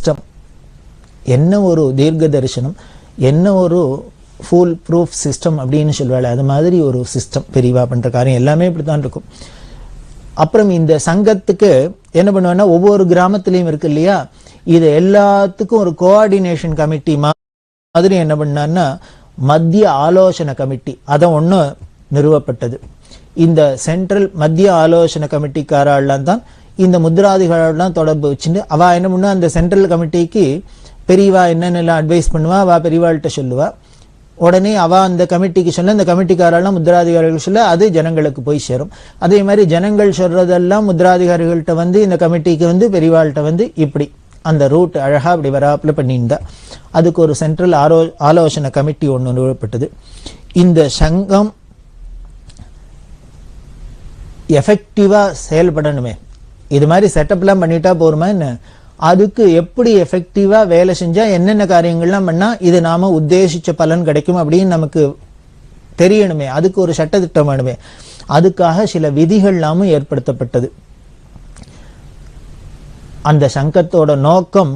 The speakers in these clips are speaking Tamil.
சிஸ்டம், என்ன ஒரு தீர்க்க தரிசனம், என்ன ஒரு ஃபுல் ப்ரூஃப் சிஸ்டம் அப்படின்னு சொல்லுவாள், அது மாதிரி ஒரு சிஸ்டம் பெரியவா பண்ற காரியம் எல்லாமே இப்படித்தான் இருக்கும். அப்புறம் இந்த சங்கத்துக்கு என்ன பண்ணுவேன்னா, ஒவ்வொரு கிராமத்திலையும் இருக்கு இல்லையா, இது எல்லாத்துக்கும் ஒரு கோஆர்டினேஷன் கமிட்டி மாதிரி என்ன பண்ணான்னா மத்திய ஆலோசனை கமிட்டி அதை ஒன்று நிறுவப்பட்டது. இந்த சென்ட்ரல் மத்திய ஆலோசனை கமிட்டிக்காரெல்லாம் தான் இந்த முத்ராதிகளெல்லாம் தொடர்பு வச்சுட்டு அவ என்ன பண்ணுவா, அந்த சென்ட்ரல் கமிட்டிக்கு பெரியவா என்னென்னலாம் அட்வைஸ் பண்ணுவா, அவ பெரியவாள்கிட்ட சொல்லுவா. உடனே அவ அந்த கமிட்டிக்கு சொல்ல, அந்த கமிட்டிக்காரெல்லாம் முத்ராதிகாரிகள் சொல்ல, அது ஜனங்களுக்கு போய் சேரும். அதே மாதிரி ஜனங்கள் சொல்றதெல்லாம் முத்ராதிகாரிகள்கிட்ட வந்து இந்த கமிட்டிக்கு வந்து பெரியவாள்கிட்ட வந்து இப்படி அந்த ரூட் அழகா அப்படி வராப்புல பண்ணியிருந்தா. அதுக்கு ஒரு சென்ட்ரல் ஆலோசனை கமிட்டி ஒன்று நிறுவப்பட்டது. இந்த சங்கம் எஃபெக்டிவா செயல்படணுமே, இது மாதிரி செட்டப்லாம் பண்ணிட்டா போருமா என்ன, அதுக்கு எப்படி எஃபெக்டிவா வேலை செஞ்சா என்னென்ன காரியங்கள்லாம் பண்ணா இது நாம உத்தேசிச்ச பலன் கிடைக்கும் அப்படின்னு நமக்கு தெரியணுமே, அதுக்கு ஒரு சட்டத்திட்டம் வேணுமே. அதுக்காக சில விதிகள்லாமும் ஏற்படுத்தப்பட்டது. அந்த சங்கத்தோட நோக்கம்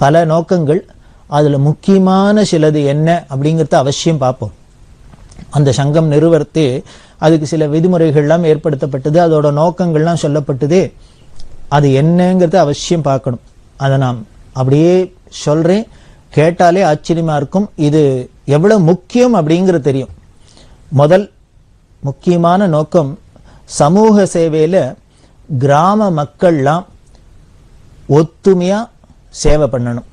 பல நோக்கங்கள், அதுல முக்கியமான சிலது என்ன அப்படிங்கறத அவசியம் பார்ப்போம். அந்த சங்கம் நிறுவனத்தே அதுக்கு சில விதிமுறைகள்லாம் ஏற்படுத்தப்பட்டது, அதோட நோக்கங்கள்லாம் சொல்லப்பட்டது. அது என்னங்கிறத அவசியம் பார்க்கணும். அதை நான் அப்படியே சொல்றேன், கேட்டாலே ஆச்சரியமா இருக்கும். இது எவ்வளவு முக்கியம் அப்படிங்கிறது தெரியும். முதல் முக்கியமான நோக்கம், சமூக சேவையில கிராம மக்கள்லாம் ஒத்துமையா சேவை பண்ணணும்.